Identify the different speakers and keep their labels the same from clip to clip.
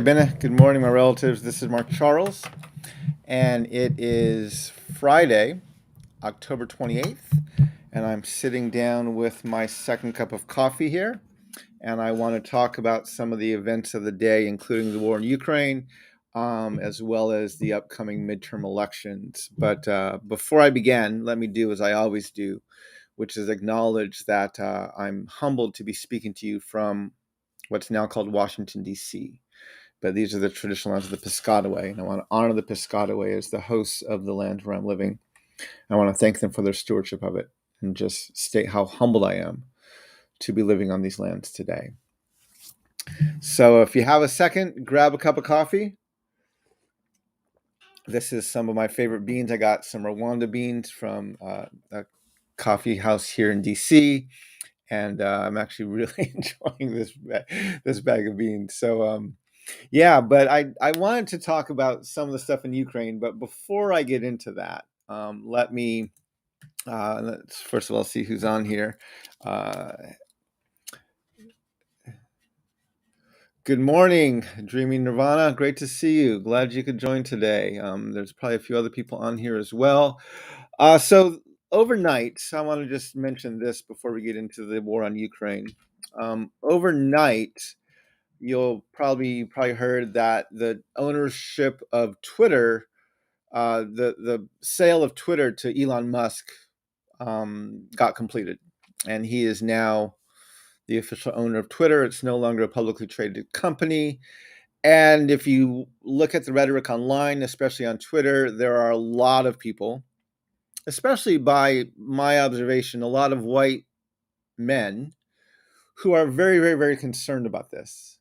Speaker 1: Bene. Good morning, my relatives. This is Mark Charles, and it is Friday, October 28th, and I'm sitting down with my second cup of coffee here, and I want to talk about some of the events of the day, including the war in Ukraine, as well as the upcoming midterm elections. But before I begin, let me do as I always do, which is acknowledge that I'm humbled to be speaking to you from what's now called Washington, D.C., but these are the traditional lands of the Piscataway, and I want to honor the Piscataway as the hosts of the land where I'm living. I want to thank them for their stewardship of it and just state how humbled I am to be living on these lands today. So if you have a second, grab a cup of coffee. This is some of my favorite beans. I got some Rwanda beans from a coffee house here in DC, and I'm actually really enjoying this bag of beans. Yeah, but I wanted to talk about some of the stuff in Ukraine. But before I get into that, let me let's first of all see who's on here. Uh, Good morning, Dreaming Nirvana. Great to see you. Glad you could join today. There's probably a few other people on here as well. So overnight, I want to just mention this before we get into the war on Ukraine. Overnight, you probably heard that the ownership of Twitter, the sale of Twitter to Elon Musk, got completed, and he is now the official owner of Twitter. It's no longer a publicly traded company. And if you look at the rhetoric online, especially on Twitter, there are a lot of people, especially by my observation, a lot of white men who are very, very, very concerned about this.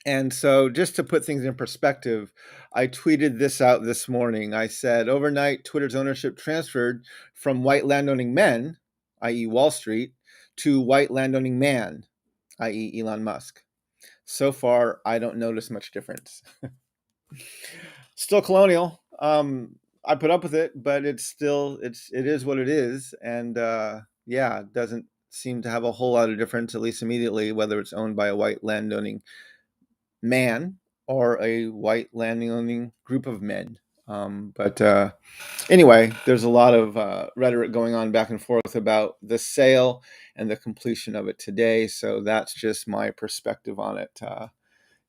Speaker 1: And so, just to put things in perspective, I tweeted this out this morning. I said, overnight, Twitter's ownership transferred from white landowning men, i.e., Wall Street, to white landowning man, i.e., Elon Musk. So far, I don't notice much difference. Still colonial. I put up with it, but it is what it is, and yeah, it doesn't seem to have a whole lot of difference, at least immediately, whether it's owned by a white landowning man or a white landowning group of men. But anyway, there's a lot of rhetoric going on back and forth about the sale and the completion of it today. So that's just my perspective on it.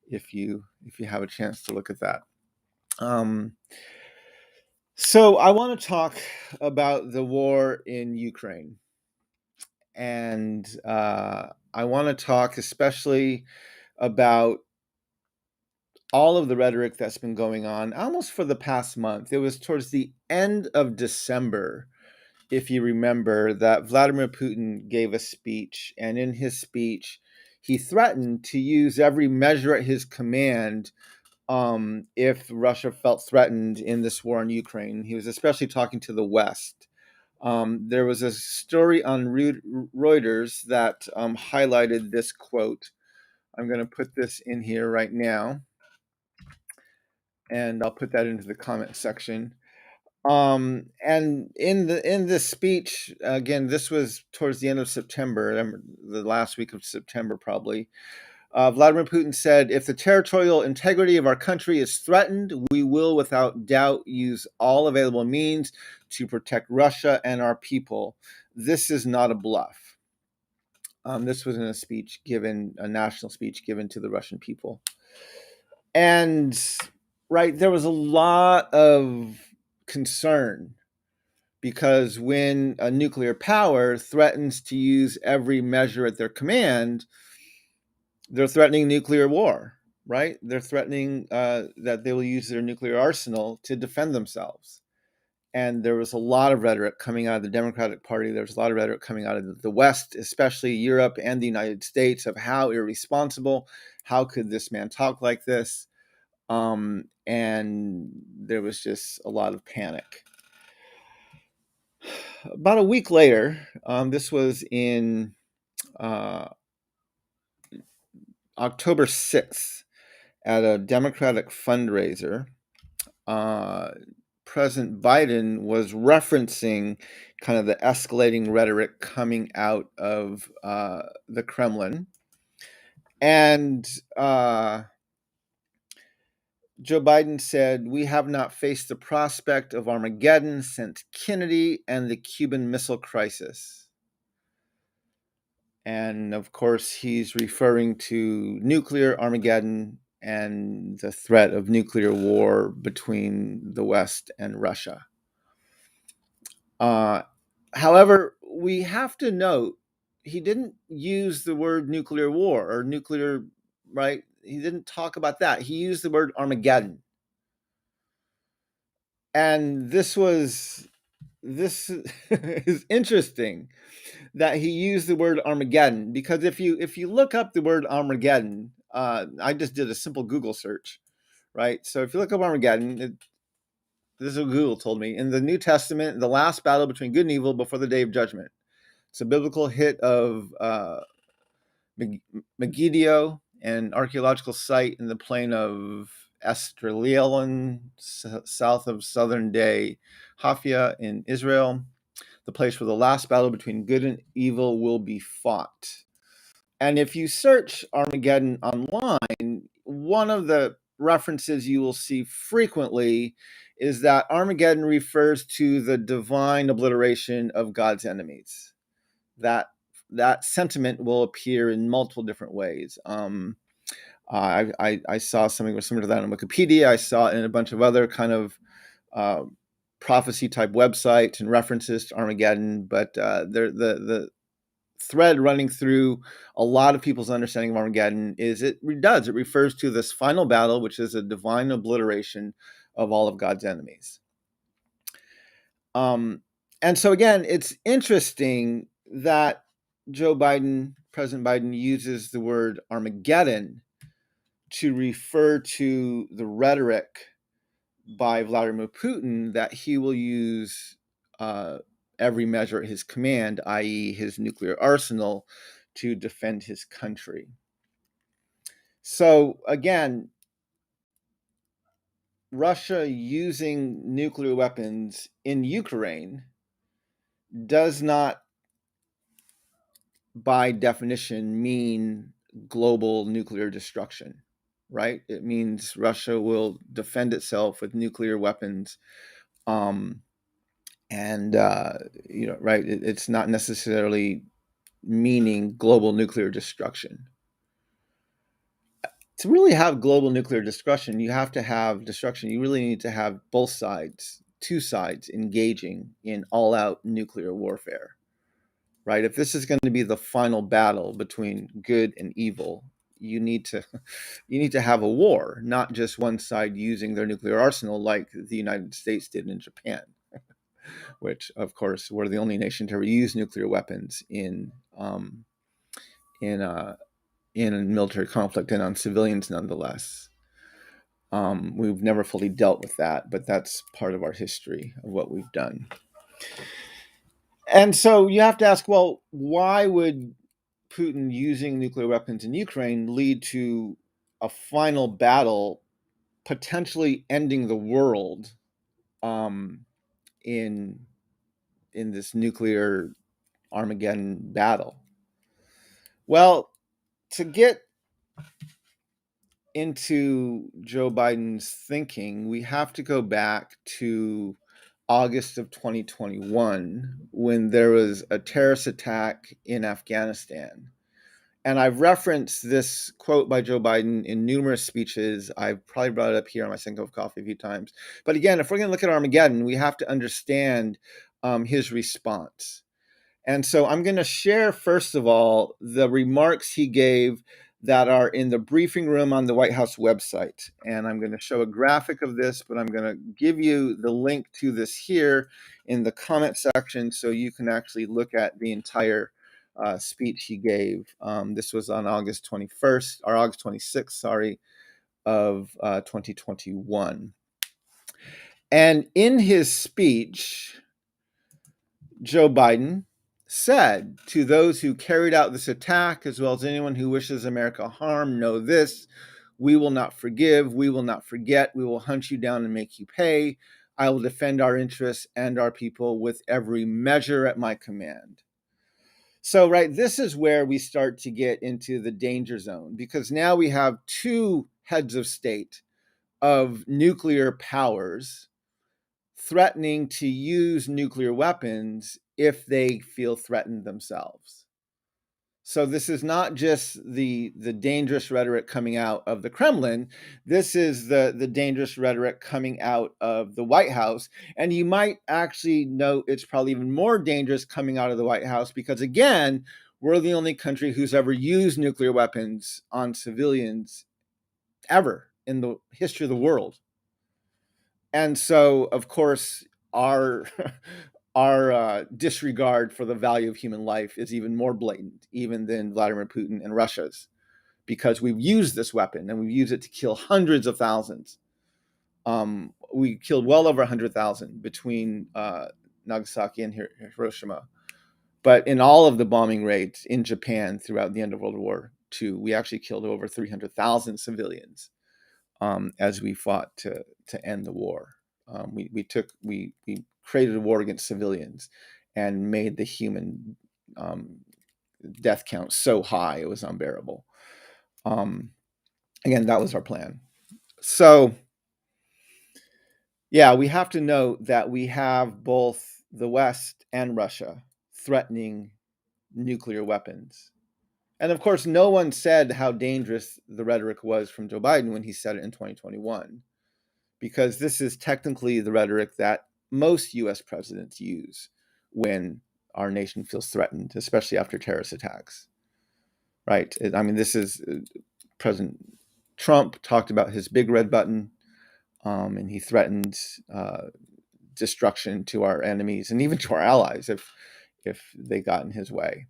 Speaker 1: If you have a chance to look at that. Um, so I want to talk about the war in Ukraine, and I want to talk especially about all of the rhetoric that's been going on almost for the past month. It was towards the end of December, if you remember, that Vladimir Putin gave a speech. And in his speech, he threatened to use every measure at his command if Russia felt threatened in this war in Ukraine. He was especially talking to the West. There was a story on Reuters that highlighted this quote. I'm going to put this in here right now, and I'll put that into the comment section. And in this speech, again, this was towards the end of September, the last week of September, probably. Vladimir Putin said, "If the territorial integrity of our country is threatened, we will without doubt use all available means to protect Russia and our people. This is not a bluff." This was in a national speech given to the Russian people. And right, there was a lot of concern because when a nuclear power threatens to use every measure at their command, they're threatening nuclear war, right? They're threatening that they will use their nuclear arsenal to defend themselves. And there was a lot of rhetoric coming out of the Democratic Party. There was a lot of rhetoric coming out of the West, especially Europe and the United States, of how irresponsible, how could this man talk like this? And there was just a lot of panic. About a week later, this was in uh, October 6th at a Democratic fundraiser. Uh, President Biden was referencing kind of the escalating rhetoric coming out of the Kremlin. And Joe Biden said, "We have not faced the prospect of Armageddon since Kennedy and the Cuban Missile Crisis." And of course, he's referring to nuclear Armageddon and the threat of nuclear war between the West and Russia. Uh, However, we have to note he didn't use the word nuclear war or nuclear, right? He didn't talk about that. He used the word Armageddon. And this is interesting that he used the word Armageddon, because if you look up the word Armageddon, I just did a simple Google search, right? So if you look up Armageddon, this is what Google told me: in the New Testament, the last battle between good and evil before the day of judgment. It's a biblical hit of Megiddo, an archaeological site in the plain of Escalating, south of southern day Haifa in Israel, the place where the last battle between good and evil will be fought. And if you search Armageddon online, one of the references you will see frequently is that Armageddon refers to the divine obliteration of God's enemies. That sentiment will appear in multiple different ways. I saw something similar to that on Wikipedia. I saw it in a bunch of other kind of prophecy type websites and references to Armageddon. But the thread running through a lot of people's understanding of Armageddon is it refers to this final battle, which is a divine obliteration of all of God's enemies. And so again, it's interesting that President Biden uses the word Armageddon to refer to the rhetoric by Vladimir Putin that he will use every measure at his command, i.e., his nuclear arsenal, to defend his country. So again, Russia using nuclear weapons in Ukraine does not, by definition, mean global nuclear destruction, right? It means Russia will defend itself with nuclear weapons. Right, it's not necessarily meaning global nuclear destruction. To really have global nuclear destruction, you really need to have both sides, two sides, engaging in all-out nuclear warfare, right? If this is going to be the final battle between good and evil, you need to have a war, not just one side using their nuclear arsenal like the United States did in Japan, which, of course, we're the only nation to ever use nuclear weapons in a military conflict and on civilians, nonetheless. We've never fully dealt with that, but that's part of our history of what we've done. And so you have to ask, well, why would Putin using nuclear weapons in Ukraine lead to a final battle, potentially ending the world in this nuclear Armageddon battle? Well, to get into Joe Biden's thinking, we have to go back to August of 2021 when there was a terrorist attack in Afghanistan. And I've referenced this quote by Joe Biden in numerous speeches. I've probably brought it up here on my Second Cup of Coffee a few times. But again, if we're going to look at Armageddon, we have to understand his response. And so I'm going to share, first of all, the remarks he gave that are in the briefing room on the White House website. And I'm going to show a graphic of this, but I'm going to give you the link to this here in the comment section so you can actually look at the entire speech he gave. This was on August 21st, or August 26th, sorry, of 2021. And in his speech, Joe Biden said, "To those who carried out this attack, as well as anyone who wishes America harm, know this: we will not forgive, we will not forget, we will hunt you down and make you pay. I will defend our interests and our people with every measure at my command." So, right, this is where we start to get into the danger zone, because now we have two heads of state of nuclear powers threatening to use nuclear weapons if they feel threatened themselves. So this is not just the dangerous rhetoric coming out of the Kremlin. This is the dangerous rhetoric coming out of the White House. And you might actually note it's probably even more dangerous coming out of the White House because, again, we're the only country who's ever used nuclear weapons on civilians ever in the history of the world. And so, of course, our our disregard for the value of human life is even more blatant, even than Vladimir Putin and Russia's, because we've used this weapon and we've used it to kill hundreds of thousands. We killed well over 100,000 between Nagasaki and Hiroshima. But in all of the bombing raids in Japan throughout the end of World War II, we actually killed over 300,000 civilians as we fought to end the war. We created a war against civilians and made the human death count so high it was unbearable. Again, that was our plan. So, yeah, we have to note that we have both the West and Russia threatening nuclear weapons. And of course, no one said how dangerous the rhetoric was from Joe Biden when he said it in 2021, because this is technically the rhetoric that most US presidents use when our nation feels threatened, especially after terrorist attacks. Right? I mean, this is President Trump talked about his big red button, and he threatened destruction to our enemies and even to our allies if they got in his way.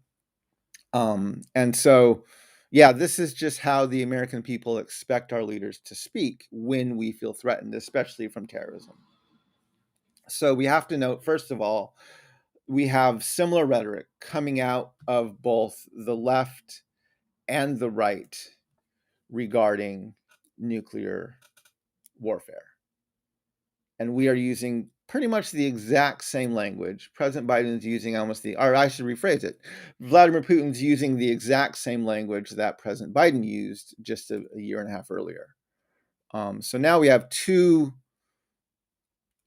Speaker 1: And so, yeah, this is just how the American people expect our leaders to speak when we feel threatened, especially from terrorism. So we have to note, first of all, we have similar rhetoric coming out of both the left and the right regarding nuclear warfare. And we are using pretty much the exact same language. President Biden is using or I should rephrase it. Vladimir Putin's using the exact same language that President Biden used just a year and a half earlier. So now we have two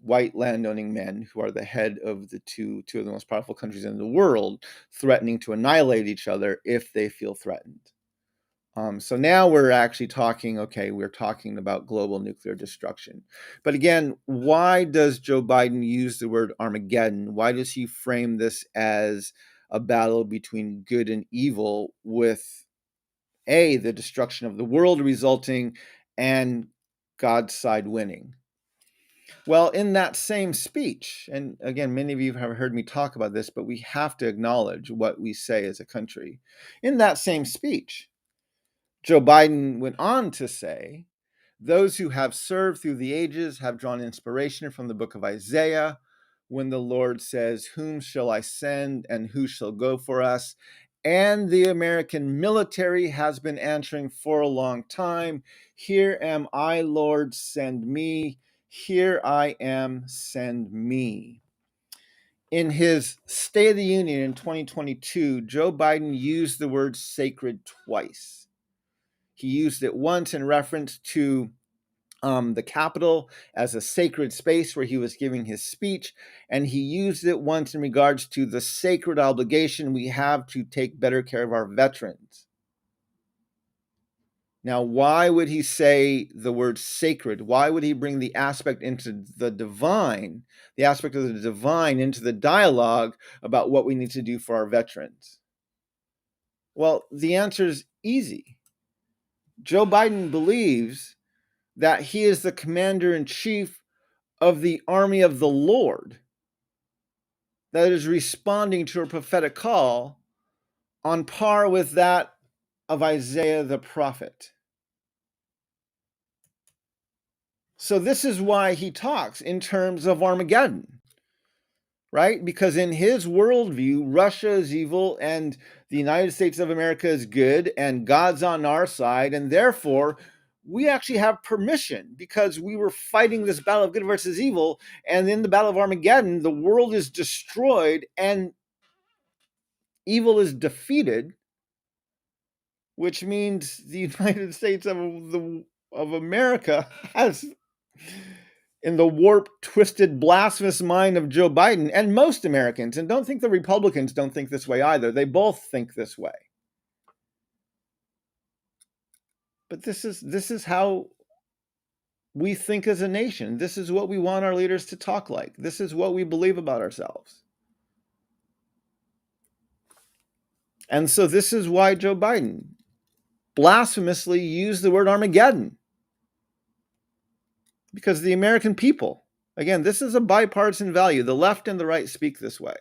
Speaker 1: white landowning men who are the head of the two of the most powerful countries in the world threatening to annihilate each other if they feel threatened. So now we're actually talking, we're talking about global nuclear destruction. But again, why does Joe Biden use the word Armageddon? Why does he frame this as a battle between good and evil with the destruction of the world resulting and God's side winning? Well, in that same speech, and again, many of you have heard me talk about this, but we have to acknowledge what we say as a country. In that same speech, Joe Biden went on to say, those who have served through the ages have drawn inspiration from the book of Isaiah, when the Lord says, whom shall I send and who shall go for us? And the American military has been answering for a long time, here am I, Lord, send me. Here I am, send me. In his State of the Union in 2022, Joe Biden used the word sacred twice. He used it once in reference to the Capitol as a sacred space where he was giving his speech, and he used it once in regards to the sacred obligation we have to take better care of our veterans. Now, why would he say the word sacred? Why would he bring the aspect into the divine, the aspect of the divine into the dialogue about what we need to do for our veterans? Well, the answer is easy. Joe Biden believes that he is the commander-in-chief of the army of the Lord that is responding to a prophetic call on par with that of Isaiah the prophet. So this is why he talks in terms of Armageddon, right? Because in his worldview, Russia is evil and the United States of America is good and God's on our side, and therefore we actually have permission because we were fighting this battle of good versus evil, and in the battle of Armageddon, the world is destroyed and evil is defeated, which means the United States of America has, in the warped, twisted, blasphemous mind of Joe Biden and most Americans, and don't think the Republicans don't think this way either. They both think this way. But this is how we think as a nation. This is what we want our leaders to talk like. This is what we believe about ourselves. And so this is why Joe Biden blasphemously used the word Armageddon. Because the American people, again, this is a bipartisan value. The left and the right speak this way.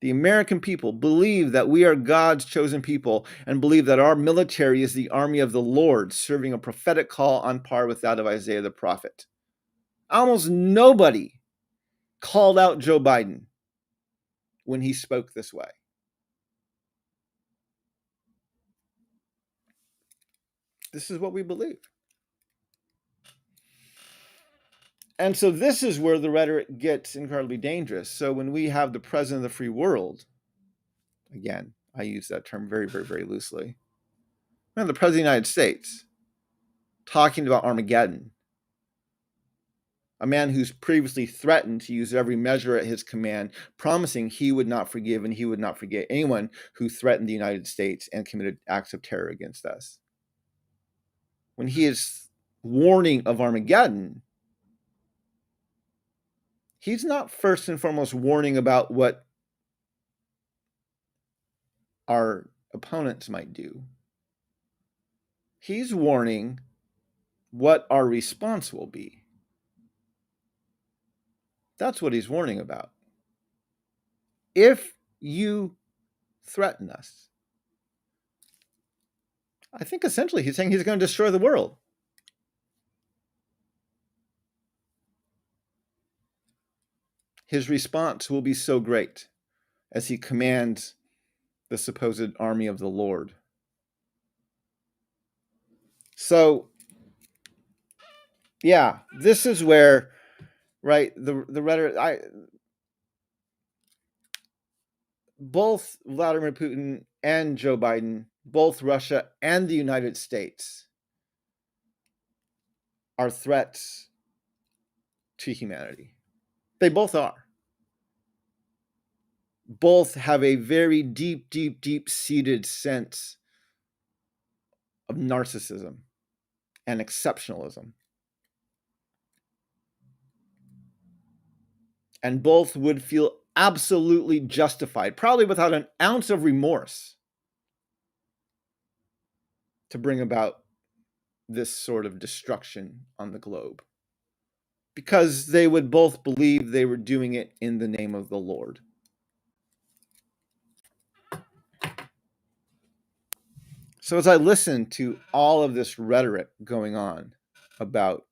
Speaker 1: The American people believe that we are God's chosen people and believe that our military is the army of the Lord, serving a prophetic call on par with that of Isaiah the prophet. Almost nobody called out Joe Biden when he spoke this way. This is what we believe. And so this is where the rhetoric gets incredibly dangerous. So when we have the president of the free world, again, I use that term very, very, very loosely, and the president of the United States talking about Armageddon, a man who's previously threatened to use every measure at his command, promising he would not forgive and he would not forget anyone who threatened the United States and committed acts of terror against us. When he is warning of Armageddon, he's not first and foremost warning about what our opponents might do. He's warning what our response will be. That's what he's warning about. If you threaten us, I think essentially he's saying he's going to destroy the world. His response will be so great as he commands the supposed army of the Lord. So, yeah, this is where, right, the rhetoric, both Vladimir Putin and Joe Biden, both Russia and the United States, are threats to humanity. They both are. Both have a very deep, deep, deep-seated sense of narcissism and exceptionalism. And both would feel absolutely justified, probably without an ounce of remorse, to bring about this sort of destruction on the globe. Because they would both believe they were doing it in the name of the Lord. So as I listen to all of this rhetoric going on about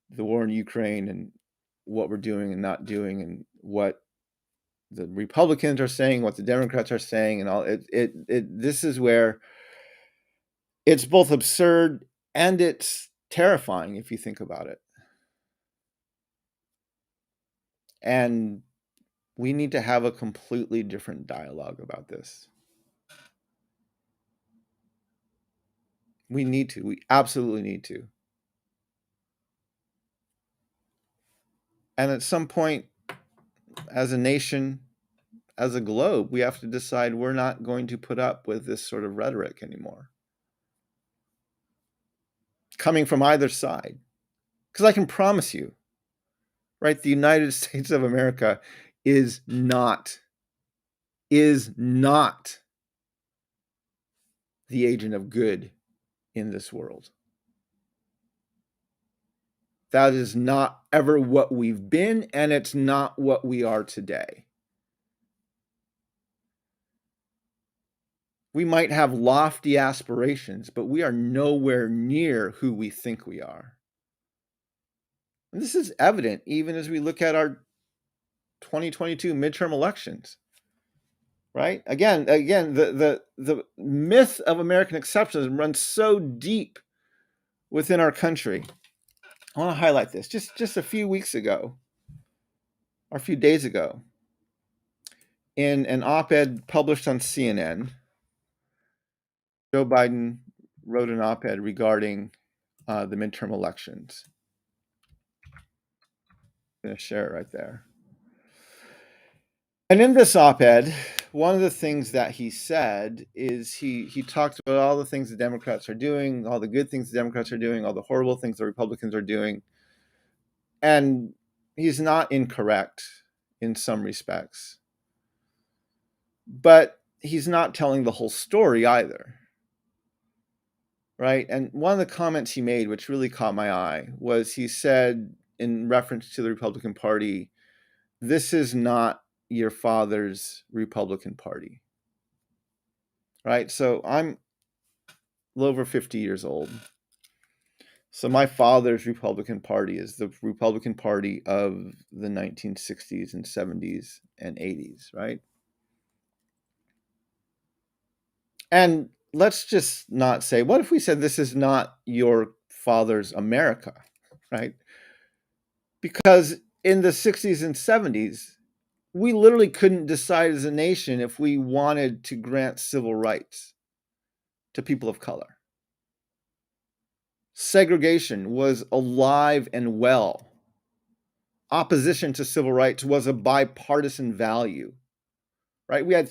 Speaker 1: the war in Ukraine and what we're doing and not doing and what the Republicans are saying, what the Democrats are saying, and all this is where it's both absurd and it's terrifying if you think about it. And we need to have a completely different dialogue about this. We need to. We absolutely need to. And at some point, as a nation, as a globe, we have to decide we're not going to put up with this sort of rhetoric anymore. Coming from either side. Because I can promise you, right, the United States of America is not the agent of good in this world. That is not ever what we've been, and it's not what we are today. We might have lofty aspirations, but we are nowhere near who we think we are. And this is evident even as we look at our 2022 midterm elections. Right? Again, the myth of American exceptionalism runs so deep within our country. I want to highlight this. Just a few weeks ago, or a few days ago, in an op-ed published on CNN, Joe Biden wrote an op-ed regarding the midterm elections. I'm going to share it right there. And in this op-ed, one of the things that he said is he talked about all the things the Democrats are doing, all the good things the Democrats are doing, all the horrible things the Republicans are doing. And he's not incorrect in some respects. But he's not telling the whole story either. Right? And one of the comments he made, which really caught my eye, was he said, in reference to the Republican Party, this is not your father's Republican Party. Right? So I'm a little over 50 years old. So my father's Republican Party is the Republican Party of the 1960s and 70s and 80s, right? And let's just not say, what if we said this is not your father's America, right? Because in the 60s and 70s, we literally couldn't decide as a nation if we wanted to grant civil rights to people of color. Segregation was alive and well. Opposition to civil rights was a bipartisan value, right? We had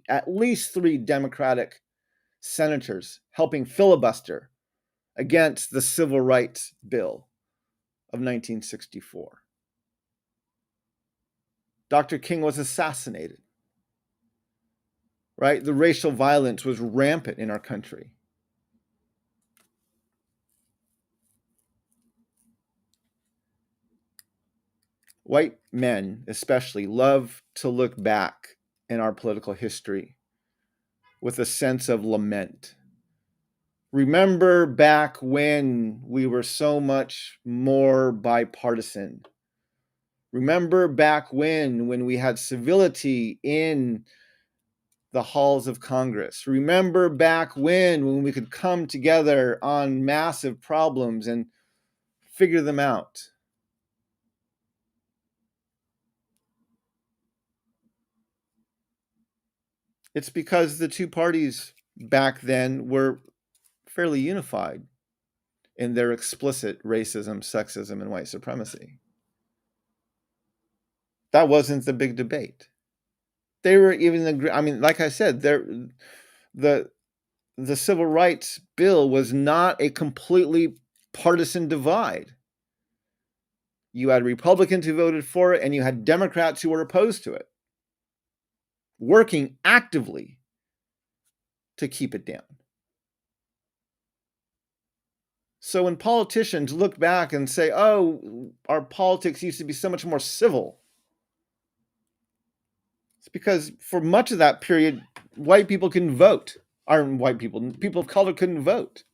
Speaker 1: at least three Democratic senators helping filibuster against the Civil Rights Bill of 1964. Dr. King was assassinated, right? The racial violence was rampant in our country. White men, especially, love to look back in our political history with a sense of lament. Remember back when we were so much more bipartisan. Remember back when we had civility in the halls of Congress. Remember back when we could come together on massive problems and figure them out. It's because the two parties back then were fairly unified in their explicit racism, sexism, and white supremacy. That wasn't the big debate. They were even, like I said, the Civil Rights Bill was not a completely partisan divide. You had Republicans who voted for it, and you had Democrats who were opposed to it, working actively to keep it down. So when politicians look back and say, oh, our politics used to be so much more civil, it's because for much of that period, white people couldn't vote. People of color couldn't vote.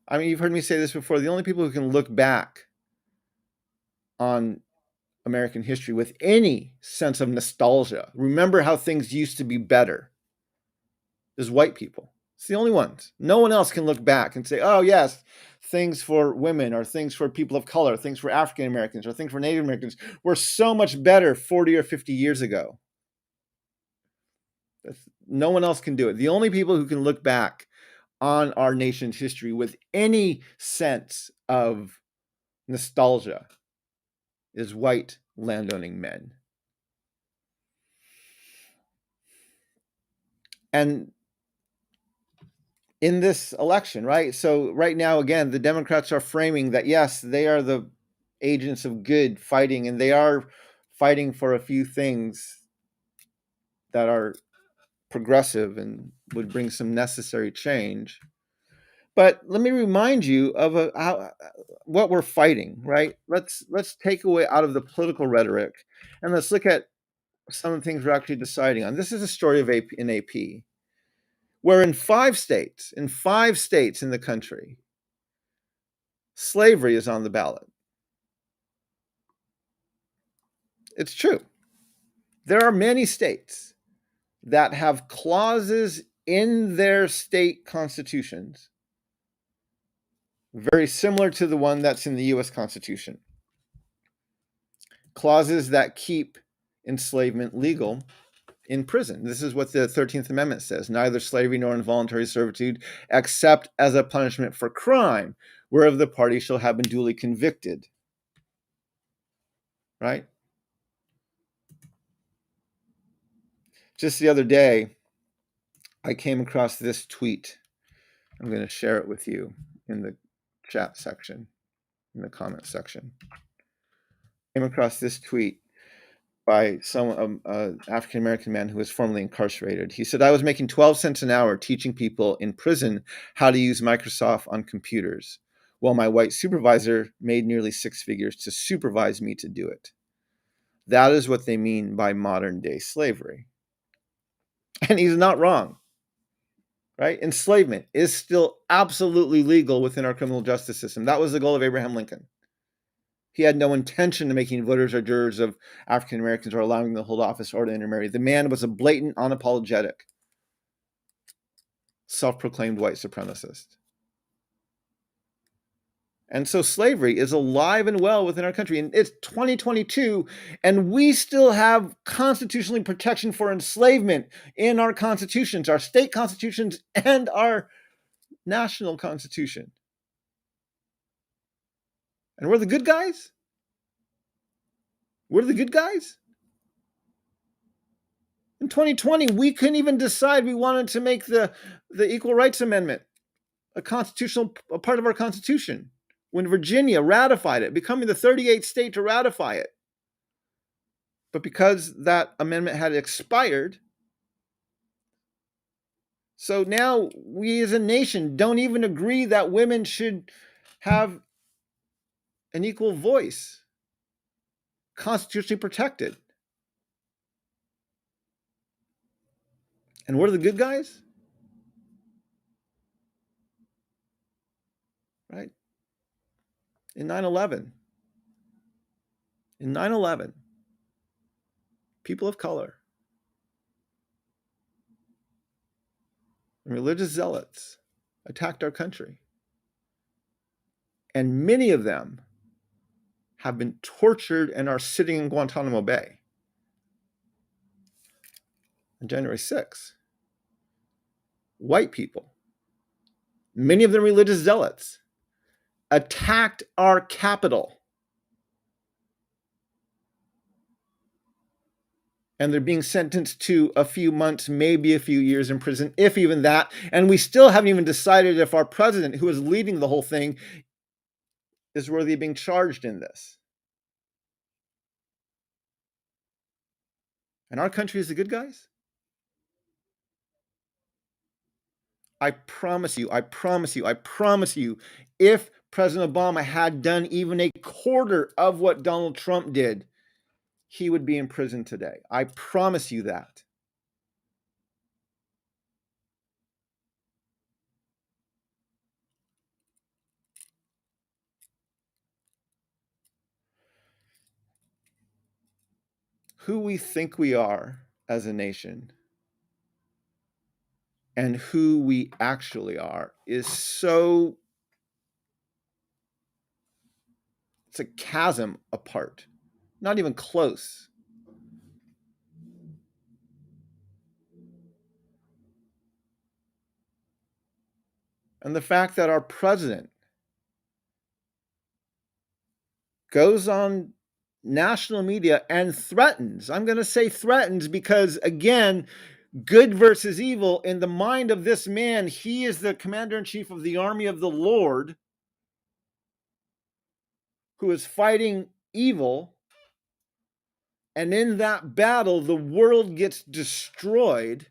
Speaker 1: I mean, you've heard me say this before. The only people who can look back on American history with any sense of nostalgia, remember how things used to be better, is white people. It's the only ones. No one else can look back and say, oh, yes, things for women or things for people of color, things for African Americans or things for Native Americans were so much better 40 or 50 years ago. No one else can do it. The only people who can look back on our nation's history with any sense of nostalgia is white landowning men. And in this election, right? So right now, again, the Democrats are framing that, yes, they are the agents of good fighting, and they are fighting for a few things that are progressive and would bring some necessary change. But let me remind you of what we're fighting, right? Let's take away out of the political rhetoric, and let's look at some of the things we're actually deciding on. This is a story of in AP, where in 5 states in the country, slavery is on the ballot. It's true. There are many states that have clauses in their state constitutions very similar to the one that's in the U.S. Constitution. Clauses that keep enslavement legal in prison. This is what the 13th Amendment says: neither slavery nor involuntary servitude, except as a punishment for crime, whereof the party shall have been duly convicted. Right? Just the other day, I came across this tweet. I'm going to share it with you in the chat section, in the comment section. I came across this tweet by some African-American man who was formerly incarcerated. He said, I was making 12 cents an hour teaching people in prison how to use Microsoft on computers, while my white supervisor made nearly six figures to supervise me to do it. That is what they mean by modern day slavery. And he's not wrong, right? Enslavement is still absolutely legal within our criminal justice system. That was the goal of Abraham Lincoln. He had no intention of making voters or jurors of African Americans or allowing them to hold office or to intermarry. The man was a blatant, unapologetic, self-proclaimed white supremacist. And so slavery is alive and well within our country. And it's 2022, and we still have constitutionally protection for enslavement in our constitutions, our state constitutions, and our national constitution. And we're the good guys? We're the good guys? In 2020, we couldn't even decide we wanted to make the Equal Rights Amendment a part of our Constitution when Virginia ratified it, becoming the 38th state to ratify it. But because that amendment had expired, so now we as a nation don't even agree that women should have an equal voice, constitutionally protected. And what are the good guys? Right? In 9/11, people of color and religious zealots attacked our country. And many of them have been tortured and are sitting in Guantanamo Bay. On January 6th, white people, many of them religious zealots, attacked our capital. And they're being sentenced to a few months, maybe a few years in prison, if even that. And we still haven't even decided if our president, who is leading the whole thing, is worthy of being charged in this. And our country is the good guys? I promise you, if President Obama had done even a quarter of what Donald Trump did, he would be in prison today. I promise you that. Who we think we are as a nation and who we actually are is so, it's a chasm apart, not even close. And the fact that our president goes on national media and threatens, I'm going to say threatens because, again, good versus evil, in the mind of this man, he is the commander-in-chief of the army of the Lord who is fighting evil. And in that battle, the world gets destroyed.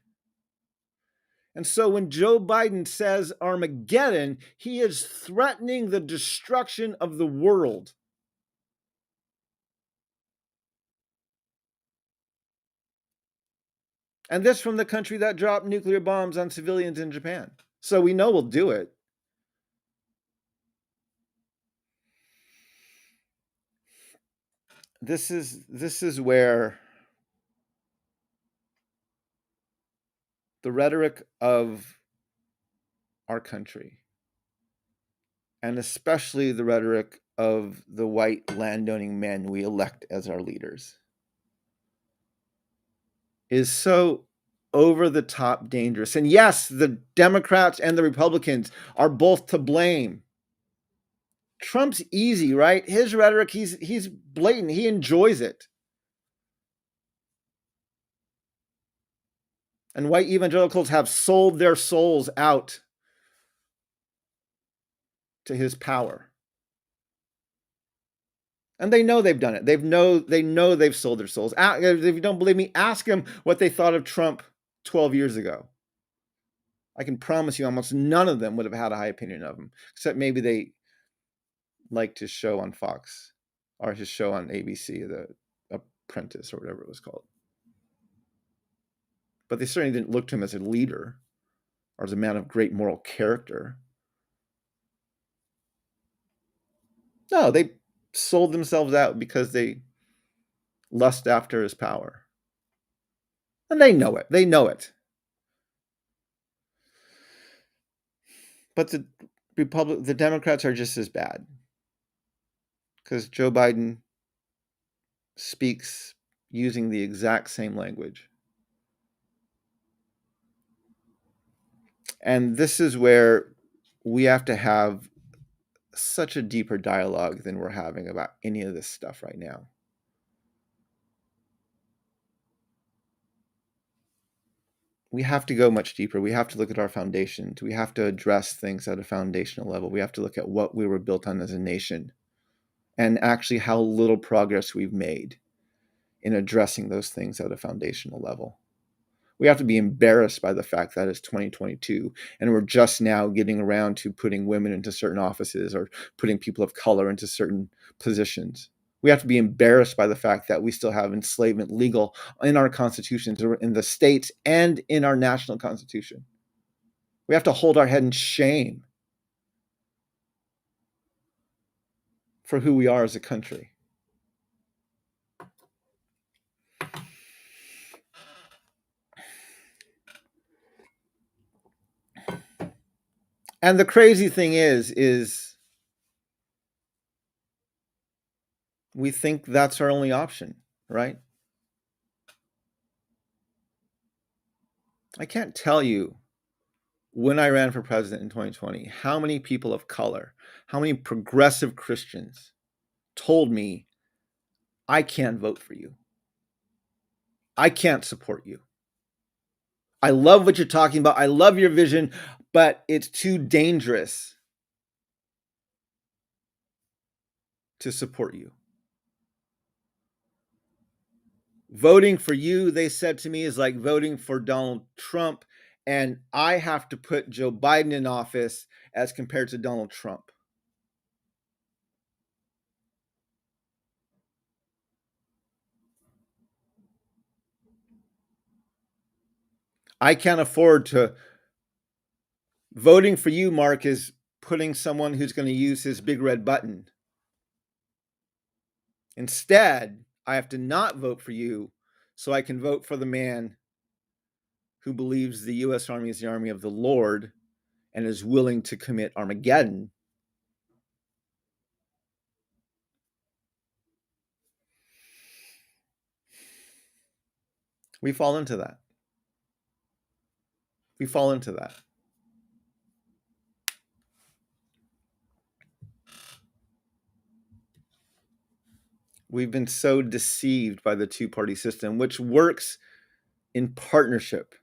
Speaker 1: And so when Joe Biden says Armageddon, he is threatening the destruction of the world. And this from the country that dropped nuclear bombs on civilians in Japan. So we know we'll do it. This is where the rhetoric of our country, and especially the rhetoric of the white landowning men we elect as our leaders, is so over the top dangerous. And yes, the Democrats and the Republicans are both to blame. Trump's easy, right? His rhetoric, he's blatant. He enjoys it. And white evangelicals have sold their souls out to his power. And they know they've done it. They know they've sold their souls. If you don't believe me, ask them what they thought of Trump 12 years ago. I can promise you almost none of them would have had a high opinion of him, except maybe they liked his show on Fox or his show on ABC, The Apprentice or whatever it was called. But they certainly didn't look to him as a leader or as a man of great moral character. No, they sold themselves out because they lust after his power. And they know it. They know it. But the Democrats are just as bad. Because Joe Biden speaks using the exact same language. And this is where we have to have such a deeper dialogue than we're having about any of this stuff right now. We have to go much deeper. We have to look at our foundations. We have to address things at a foundational level. We have to look at what we were built on as a nation and actually how little progress we've made in addressing those things at a foundational level. We have to be embarrassed by the fact that it's 2022 and we're just now getting around to putting women into certain offices or putting people of color into certain positions. We have to be embarrassed by the fact that we still have enslavement legal in our constitutions, in the states, and in our national constitution. We have to hold our head in shame for who we are as a country. And the crazy thing is we think that's our only option, right? I can't tell you when I ran for president in 2020, how many people of color, how many progressive Christians told me, I can't vote for you. I can't support you. I love what you're talking about. I love your vision, but it's too dangerous to support you. Voting for you, they said to me, is like voting for Donald Trump, and I have to put Joe Biden in office as compared to Donald Trump. I can't afford to. Voting for you, Mark, is putting someone who's going to use his big red button. Instead, I have to not vote for you so I can vote for the man who believes the U.S. Army is the army of the Lord and is willing to commit Armageddon. We fall into that. We fall into that. We've been so deceived by the two-party system, which works in partnership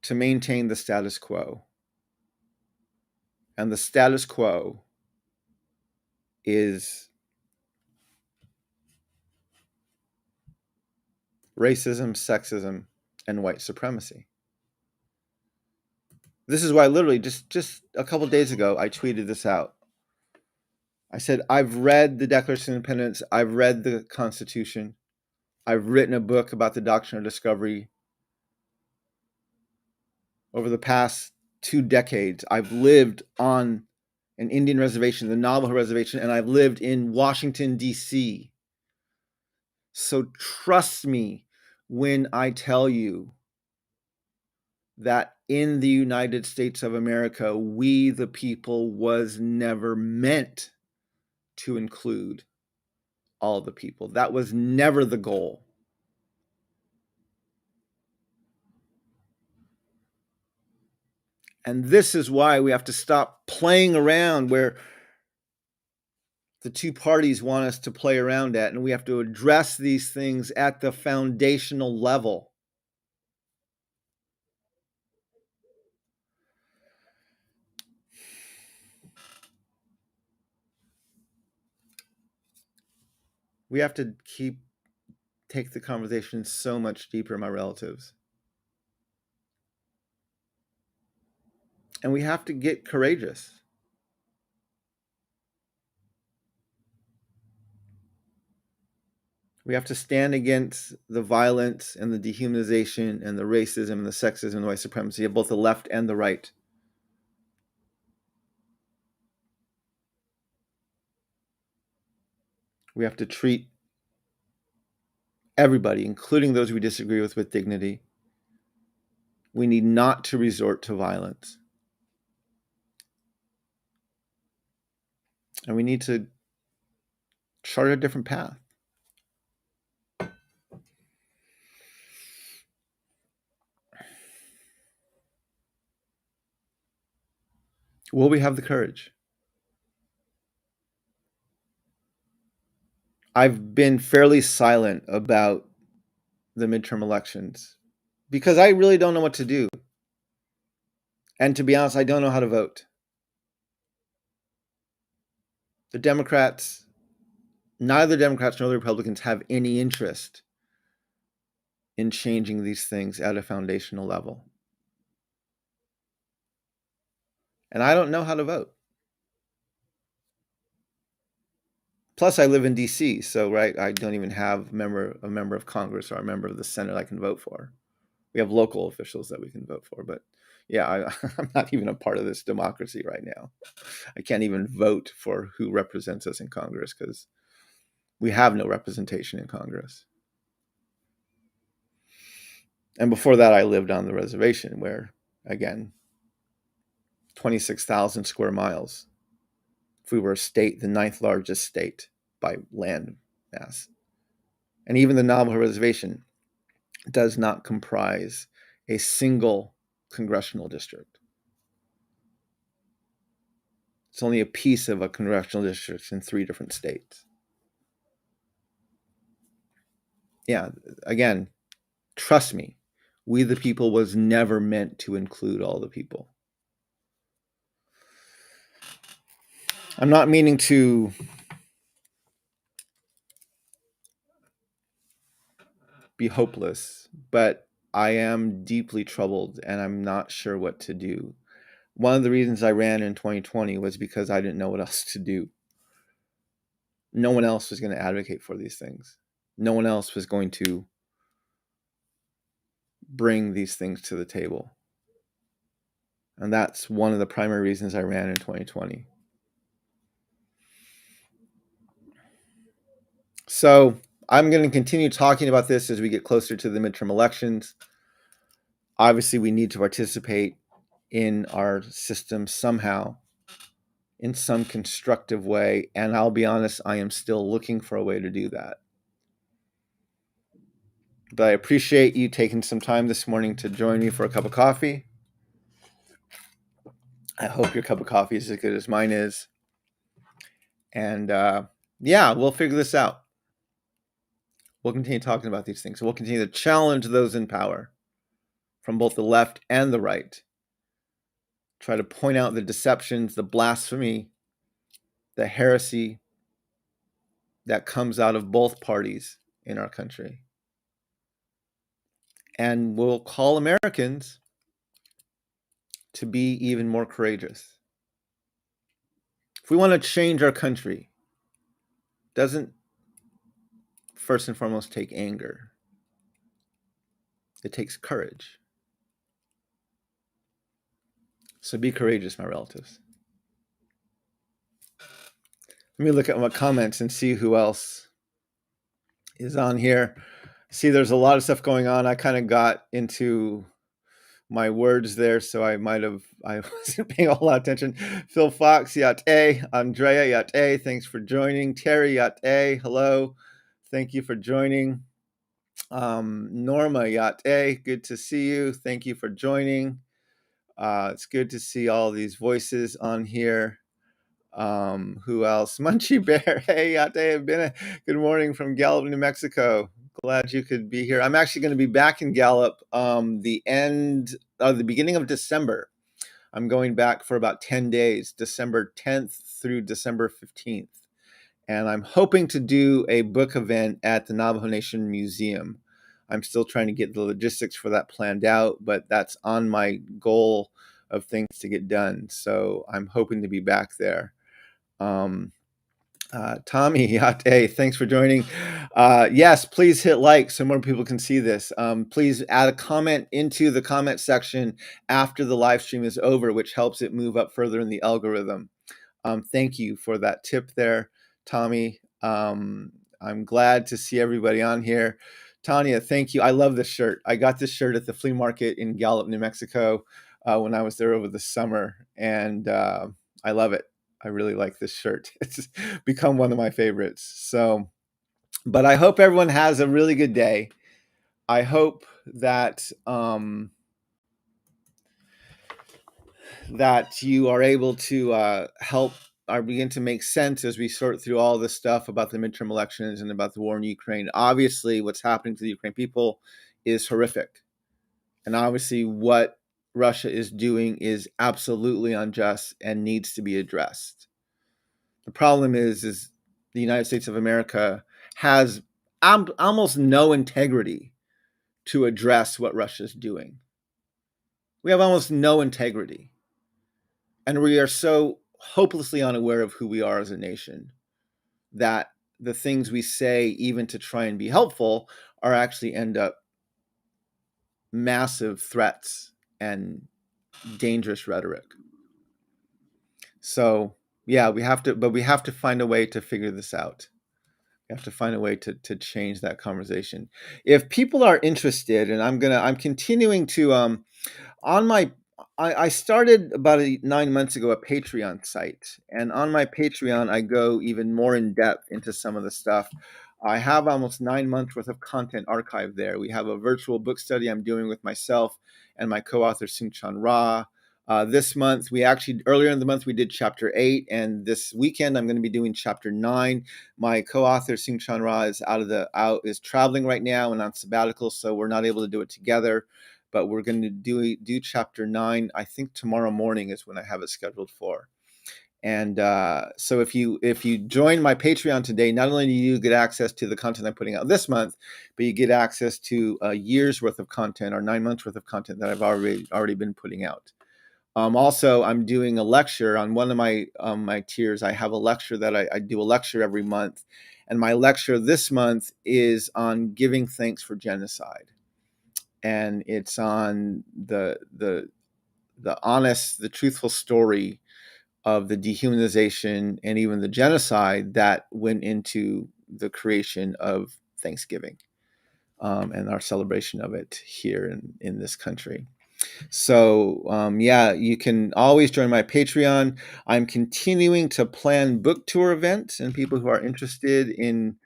Speaker 1: to maintain the status quo. And the status quo is racism, sexism, and white supremacy. This is why literally just a couple of days ago, I tweeted this out. I said, I've read the Declaration of Independence. I've read the Constitution. I've written a book about the doctrine of discovery. Over the past 2 decades, I've lived on an Indian reservation, the Navajo reservation, and I've lived in Washington, D.C. So trust me when I tell you that in the United States of America, we the people was never meant to include all the people. That was never the goal. And this is why we have to stop playing around where the two parties want us to play around at, and we have to address these things at the foundational level. We have to take the conversation so much deeper, my relatives. And we have to get courageous. We have to stand against the violence and the dehumanization and the racism and the sexism and the white supremacy of both the left and the right. We have to treat everybody, including those we disagree with dignity. We need not to resort to violence. And we need to chart a different path. Will we have the courage? I've been fairly silent about the midterm elections because I really don't know what to do. And to be honest, I don't know how to vote. The Democrats, neither the Democrats nor the Republicans have any interest in changing these things at a foundational level. And I don't know how to vote. Plus, I live in DC, so right, I don't even have a member of Congress or a member of the Senate I can vote for. We have local officials that we can vote for, but yeah, I'm not even a part of this democracy right now. I can't even vote for who represents us in Congress because we have no representation in Congress. And before that, I lived on the reservation where, again, 26,000 square miles. If we were a state, the ninth largest state by land mass. And even the Navajo Reservation does not comprise a single congressional district. It's only a piece of a congressional district in 3 different states. Yeah, again, trust me, we the people was never meant to include all the people. I'm not meaning to be hopeless, but I am deeply troubled and I'm not sure what to do. One of the reasons I ran in 2020 was because I didn't know what else to do. No one else was going to advocate for these things. No one else was going to bring these things to the table. And that's one of the primary reasons I ran in 2020. So I'm going to continue talking about this as we get closer to the midterm elections. Obviously, we need to participate in our system somehow, in some constructive way. And I'll be honest, I am still looking for a way to do that. But I appreciate you taking some time this morning to join me for a cup of coffee. I hope your cup of coffee is as good as mine is. And yeah, we'll figure this out. We'll continue talking about these things. We'll continue to challenge those in power from both the left and the right. Try to point out the deceptions, the blasphemy, the heresy that comes out of both parties in our country. And we'll call Americans to be even more courageous. If we want to change our country, it doesn't first and foremost take anger. It takes courage. So be courageous, my relatives. Let me look at my comments and see who else is on here. See, there's a lot of stuff going on. I kind of got into my words there, so I wasn't paying a whole lot of attention. Phil Fox, Yate. Andrea, Yate. Thanks for joining. Terry, Yate. Hello. Thank you for joining. Norma, Yate. Good to see you. Thank you for joining. It's good to see all these voices on here. Who else? Munchie Bear. Hey, Ate, good morning from Gallup, New Mexico. Glad you could be here. I'm actually going to be back in Gallup the beginning of December. I'm going back for about 10 days, December 10th through December 15th. And I'm hoping to do a book event at the Navajo Nation Museum. I'm still trying to get the logistics for that planned out, but that's on my goal of things to get done. So I'm hoping to be back there. Tommy, hey, thanks for joining. Yes, please hit like so more people can see this. Please add a comment into the comment section after the live stream is over, which helps it move up further in the algorithm. Thank you for that tip there, Tommy. I'm glad to see everybody on here. Tanya, thank you. I love this shirt. I got this shirt at the flea market in Gallup, New Mexico, when I was there over the summer, and I love it. I really like this shirt. It's become one of my favorites. So, but I hope everyone has a really good day. I hope that that you are able to help or begin to make sense as we sort through all this stuff about the midterm elections and about the war in Ukraine. Obviously, what's happening to the Ukraine people is horrific. And obviously, what Russia is doing is absolutely unjust and needs to be addressed. The problem is the United States of America has almost no integrity to address what Russia's doing. We have almost no integrity. And we are so hopelessly unaware of who we are as a nation that the things we say, even to try and be helpful, are actually end up massive threats and dangerous rhetoric. So yeah, we have to find a way to figure this out. We have to find a way to change that conversation. If people are interested, and I'm continuing to on my I started about 9 months ago a Patreon site, and on my Patreon I go even more in depth into some of the stuff. I have almost 9 months worth of content archived there. We have a virtual book study I'm doing with myself and my co-author Soong-Chan Ra. This month, earlier in the month, we did chapter 8, and this weekend I'm going to be doing chapter 9. My co-author Soong-Chan Ra is traveling right now and on sabbatical, so we're not able to do it together. But we're going to do chapter 9. I think tomorrow morning is when I have it scheduled for. And so if you join my Patreon today, not only do you get access to the content I'm putting out this month, but you get access to a year's worth of content or 9 months worth of content that I've already been putting out. Also, I'm doing a lecture on one of my tiers. I have a lecture that I do a lecture every month, and my lecture this month is on giving thanks for genocide, and it's on the honest, the truthful story of the dehumanization and even the genocide that went into the creation of Thanksgiving and our celebration of it here in this country. So yeah, you can always join my Patreon. I'm continuing to plan book tour events, and people who are interested in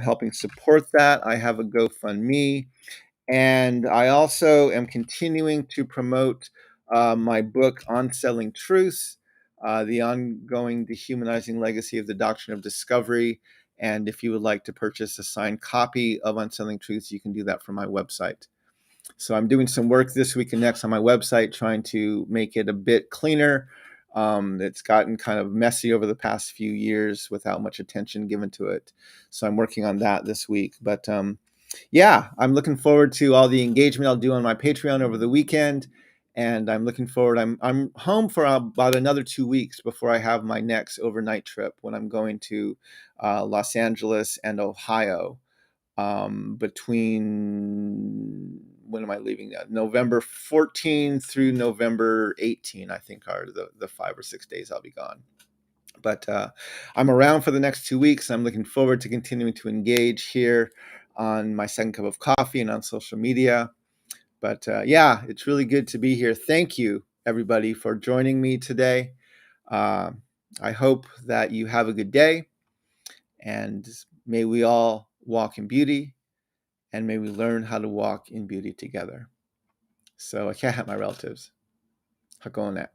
Speaker 1: helping support that, I have a GoFundMe. And I also am continuing to promote my book, Unsettling Truths, the ongoing dehumanizing legacy of the doctrine of discovery. And if you would like to purchase a signed copy of Unsettling Truths, you can do that from my website. So I'm doing some work this week and next on my website, trying to make it a bit cleaner. It's gotten kind of messy over the past few years without much attention given to it. So I'm working on that this week. But yeah, I'm looking forward to all the engagement I'll do on my Patreon over the weekend. And I'm looking forward. I'm home for about another 2 weeks before I have my next overnight trip when I'm going to Los Angeles and Ohio. Between when am I leaving now? November 14 through November 18, I think are the 5 or 6 days I'll be gone. But I'm around for the next 2 weeks. I'm looking forward to continuing to engage here on my second cup of coffee and on social media. But yeah, it's really good to be here. Thank you, everybody, for joining me today. I hope that you have a good day, and may we all walk in beauty, and may we learn how to walk in beauty together. So I can't help my relatives. Hakone.